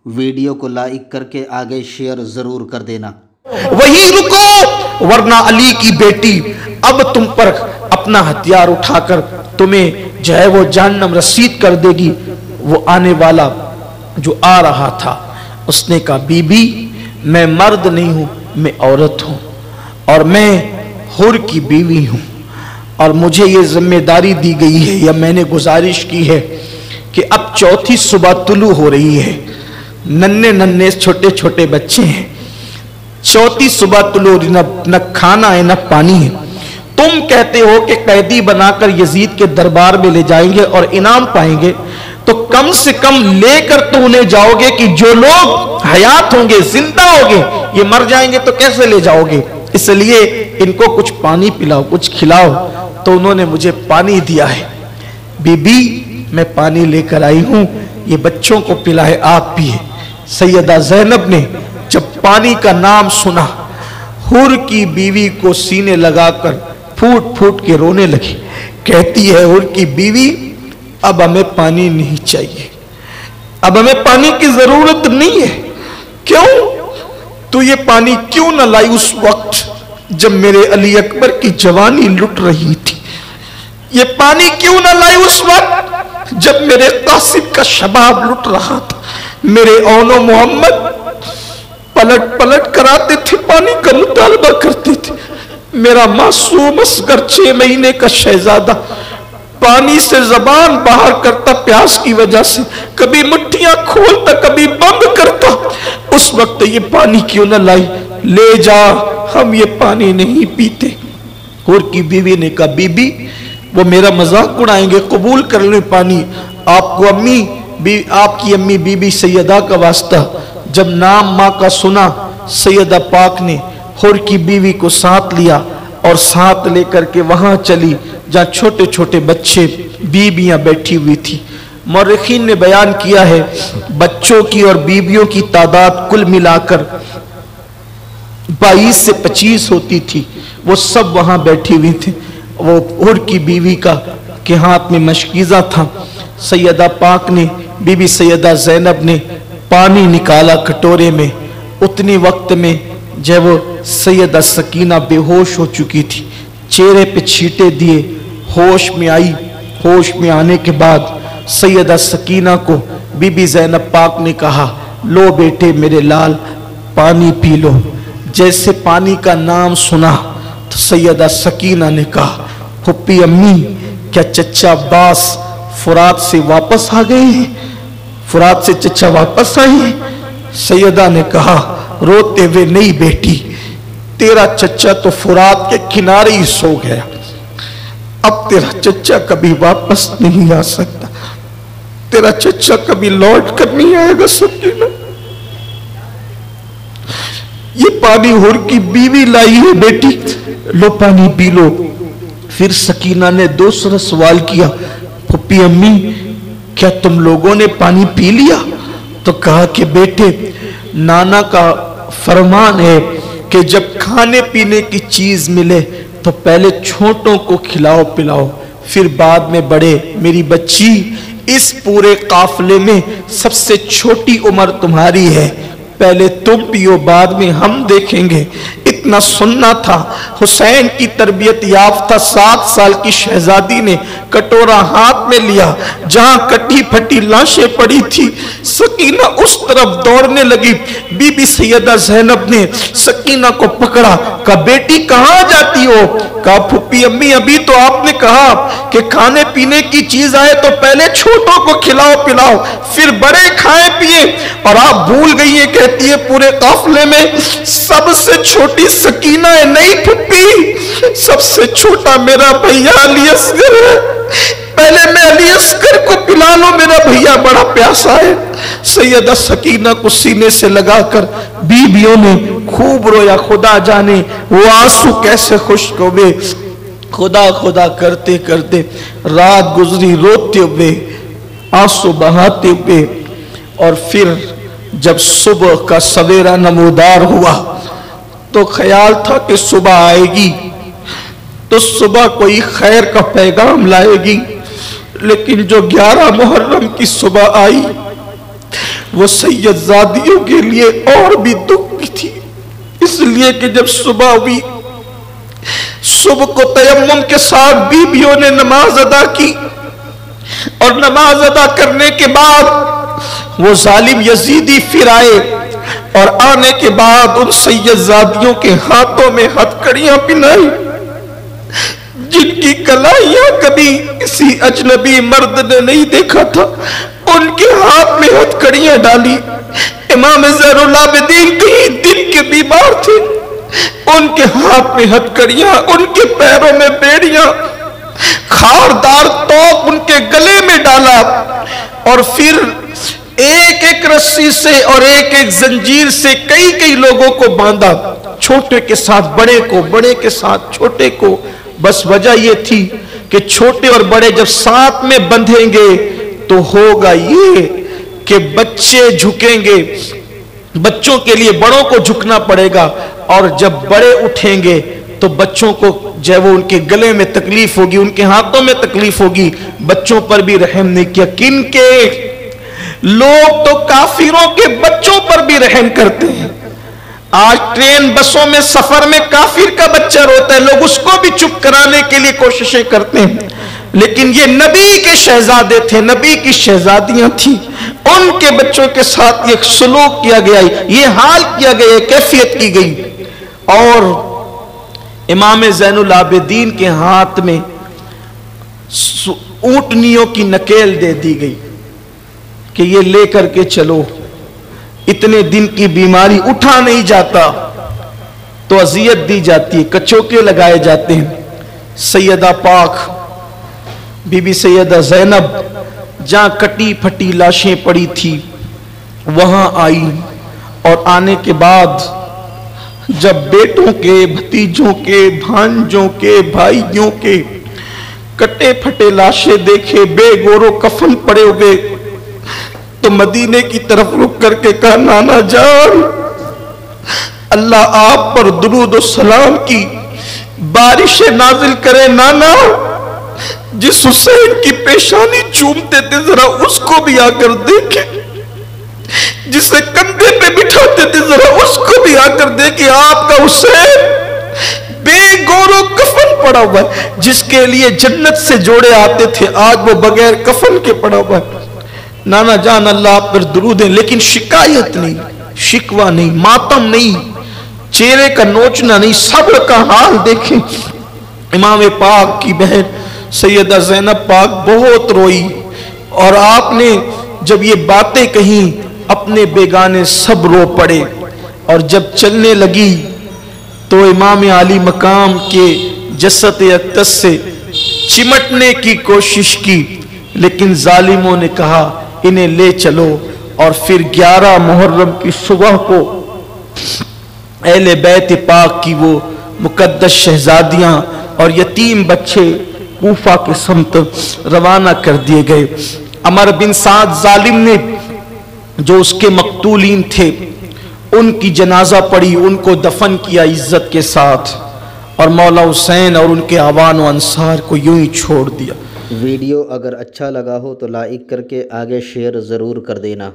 Video کو like کر کے آگے شیئر ضرور کر دینا۔ وہی رکو ورنہ علی کی بیٹی اب تم پر اپنا ہتھیار اٹھا کر تمہیں جو ہے وہ جہنم رسید کر دے گی۔ وہ آنے والا جو آ رہا تھا اس نے کہا بی بی میں مرد نہیں ہوں، میں عورت ہوں اور میں حر کی بیوی ہوں، اور مجھے یہ ذمہ داری دی گئی ہے یا میں نے گزارش کی ہے کہ اب چوتھی صبح طلوع ہو رہی ہے، ننھے ننھے چھوٹے چھوٹے بچے ہیں، چوتھی صبح طلوع، نہ کھانا ہے نہ پانی ہے، تم کہتے ہو کہ قیدی بنا کر یزید کے دربار میں لے جائیں گے اور انعام پائیں گے، تو کم سے کم لے کر تو انہیں جاؤ گے کہ جو لوگ حیات ہوں گے، زندہ ہوں گے، یہ مر جائیں گے تو کیسے لے جاؤ گے؟ اس لیے ان کو کچھ پانی پلاؤ، کچھ کھلاؤ۔ تو انہوں نے مجھے پانی دیا ہے، بی بی میں پانی لے کر آئی ہوں، یہ بچوں کو پلائے آپ پیئے۔ سیدہ زینب نے جب پانی کا نام سنا، حر کی بیوی کو سینے لگا کر پھوٹ پھوٹ کے رونے لگی، کہتی ہے حر کی بیوی اب ہمیں پانی نہیں چاہیے، اب ہمیں پانی کی ضرورت نہیں ہے۔ کیوں؟ تو یہ پانی کیوں نہ لائی اس وقت جب میرے علی اکبر کی جوانی لٹ رہی تھی؟ یہ پانی کیوں نہ لائی اس وقت جب میرے قاسم کا شباب لٹ رہا تھا؟ میرے اون و محمد پلٹ پلٹ کر آتے تھے، پانی کا مطالبہ کرتے تھے، میرا معصوم اصغر 6 مہینے کا شہزادہ پانی سے زبان باہر کرتا پیاس کی وجہ سے، کبھی مٹھیاں کھولتا کبھی بند کرتا، اس وقت یہ پانی کیوں نہ لائی؟ لے جا، ہم یہ پانی نہیں پیتے۔ حر کی بیوی نے کہا بی بی وہ میرا مذاق اڑائیں گے، قبول کر لیں پانی۔ آپ کو آپ کی امی بی بی سیدہ کا واسطہ، جب نام ماں کا سنا، سیدہ پاک نے حر کی بیوی کو ساتھ لیا اور ساتھ لے کر کے وہاں چلی جہاں چھوٹے چھوٹے بچے بیویاں بیٹھی ہوئی تھی۔ مورخین نے بیان کیا ہے بچوں کی اور بیویوں کی تعداد کل ملا کر 22 سے 25 ہوتی تھی، وہ سب وہاں بیٹھی ہوئی تھی۔ وہ حر کی بیوی کا کے ہاتھ میں مشکیزہ تھا۔ سیدہ پاک نے، بی بی سیدہ زینب نے پانی نکالا کٹورے میں، اتنی وقت میں جب وہ سیدہ سکینہ بے ہوش ہو چکی تھی، چہرے پہ چھیٹے دیے، ہوش میں آئی۔ ہوش میں آنے کے بعد سیدہ سکینہ کو بی بی زینب پاک نے کہا لو بیٹے میرے لال پانی پی لو۔ جیسے پانی کا نام سنا تو سیدہ سکینہ نے کہا پھپھی امی کیا چچا عباس فرات سے واپس آ گئے ہیں؟ فرات سے چچا واپس آئے ہیں؟ سیدہ نے کہا روتے ہوئے نہیں بیٹی، تیرا چچا تو فرات کے کنارے ہی سو گیا، اب تیرا چچا کبھی واپس نہیں آ سکتا، تیرا چچا کبھی لوٹ کر نہیں آئے گا۔ سکینہ یہ پانی حر کی بیوی لائی ہے بیٹی، لو پانی پی لو۔ پھر سکینہ نے دوسرا سوال کیا پھپھی امی کیا تم لوگوں نے پانی پی لیا؟ تو کہا کہ بیٹے نانا کا فرمان ہے کہ جب کھانے پینے کی چیز ملے تو پہلے چھوٹوں کو کھلاؤ پلاؤ، پھر بعد میں بڑے۔ میری بچی اس پورے قافلے میں سب سے چھوٹی عمر تمہاری ہے، پہلے تم پیو بعد میں ہم دیکھیں گے۔ اتنا سننا تھا۔ حسین کی تربیت یافتہ 7 سال کی شہزادی نے کٹورا ہاتھ میں لیا، جہاں کٹی پھٹی لاشیں پڑی تھی سکینہ اس طرف دوڑنے لگی۔ بی بی سیدہ زینب نے سکینہ کو پکڑا، کہا بیٹی کہاں جاتی ہو؟ کہا پھپھی امی ابھی تو آپ نے کہا کہ کھانے پینے کی چیز آئے تو پہلے چھوٹوں کو کھلاؤ پلاؤ پھر بڑے کھائیں پیئے، اور آپ بھول گئی ہیں کہتی ہے پورے قافلے میں سب سے چھوٹی سکینہ ہے۔ نہیں پھپھی سب سے چھوٹا میرا بھیا علی اصغر ہے، پہلے میں علی اصغر کو پلا لوں، میرا بھیا بڑا پیاسا ہے۔ سیدہ سکینہ کو سینے سے لگا کر بیویوں نے خوب رویا، خدا جانے وہ آنسو کیسے خشک ہوئے۔ خدا خدا کرتے کرتے رات گزری، روتے ہوئے آنسو بہاتے ہوئے، اور پھر جب صبح کا سویرا نمودار ہوا تو خیال تھا کہ صبح آئے گی تو صبح کوئی خیر کا پیغام لائے گی، لیکن جو 11 محرم کی صبح آئی وہ سیدزادیوں کے لیے اور بھی دکھ کی تھی، اس لیے کہ جب صبح ہوئی، صبح کو تیمم کے ساتھ بیویوں نے نماز ادا کی، اور نماز ادا کرنے کے بعد وہ ظالم یزیدی پھر آئے، اور آنے کے بعد ان سیدزادیوں کے ہاتھوں میں ہتھکڑیاں پہنائی جن کی کلائیاں کبھی کسی اجنبی مرد نے نہیں دیکھا تھا، ان کے ہاتھ میں ہتھکڑیاں ڈالی۔ امام زین العابدین کہیں دل کے بیمار تھے، ان کے ہاتھ میں ہتھکڑیاں، ان کے پیروں میں بیڑیاں، خاردار توپ ان کے گلے میں ڈالا، اور پھر ایک ایک رسی سے اور ایک ایک زنجیر سے کئی کئی لوگوں کو باندھا، چھوٹے کے ساتھ بڑے کو، بڑے کے ساتھ چھوٹے کو۔ بس وجہ یہ تھی کہ چھوٹے اور بڑے جب ساتھ میں بندھیں گے تو ہوگا یہ کہ بچے جھکیں گے، بچوں کے لیے بڑوں کو جھکنا پڑے گا، اور جب بڑے اٹھیں گے تو بچوں کو جب وہ ان کے گلے میں تکلیف ہوگی، ان کے ہاتھوں میں تکلیف ہوگی۔ بچوں پر بھی رحم نہیں کیا، کن کے؟ لوگ تو کافروں کے بچوں پر بھی رحم کرتے ہیں۔ آج ٹرین بسوں میں سفر میں کافر کا بچہ روتا ہے، لوگ اس کو بھی چپ کرانے کے لیے کوششیں کرتے ہیں، لیکن یہ نبی کے شہزادے تھے، نبی کی شہزادیاں تھیں، ان کے بچوں کے ساتھ یہ سلوک کیا گیا، یہ حال کیا گیا، یہ کیفیت کی گئی۔ اور امام زین العابدین کے ہاتھ میں اونٹنیوں کی نکیل دے دی گئی کہ یہ لے کر کے چلو، اتنے دن کی بیماری، اٹھا نہیں جاتا تو اذیت دی جاتی ہے، کچوکے لگائے جاتے ہیں۔ سیدہ پاک بی بی سیدہ زینب جہاں کٹی پھٹی لاشیں پڑی تھی وہاں آئی، اور آنے کے بعد جب بیٹوں کے، بھتیجوں کے، بھانجوں کے، بھائیوں کے کٹے پھٹے لاشیں دیکھے، بے گور و کفن پڑے ہوئے، تو مدینے کی طرف رک کر کے کہا، نانا جان اللہ آپ پر درود و سلام کی بارش نازل کرے، نانا جس حسین کی پیشانی چومتے تھے ذرا اس کو بھی آ کر دیکھیں، جسے کندھے پہ بٹھاتے تھے ذرا اس کو بھی آ کر دیکھیں، آپ کا حسین بے گور و کفن پڑا ہوا ہے، جس کے لیے جنت سے جوڑے آتے تھے آج وہ بغیر کفن کے پڑا ہوا ہے۔ نانا جان اللہ آپ پر درود ہے، لیکن شکایت نہیں، شکوہ نہیں، ماتم نہیں، چہرے کا نوچنا نہیں، صبر کا حال دیکھیں۔ امام پاک کی بہن سیدہ زینب پاک بہت روئی، اور آپ نے جب یہ باتیں کہیں اپنے بیگانے سب رو پڑے، اور جب چلنے لگی تو امام عالی مقام کے جسد اقدس سے چمٹنے کی کوشش کی، لیکن ظالموں نے کہا انہیں لے چلو، اور پھر 11 محرم کی صبح کو اہل بیت پاک کی وہ مقدس شہزادیاں اور یتیم بچے کوفہ کے سمت روانہ کر دیے گئے۔ عمر بن سعد ظالم نے جو اس کے مقتولین تھے ان کی جنازہ پڑھی، ان کو دفن کیا عزت کے ساتھ، اور مولا حسین اور ان کے اعوان و انصار کو یوں ہی چھوڑ دیا۔ ویڈیو اگر اچھا لگا ہو تو لائک کر کے آگے شیئر ضرور کر دینا۔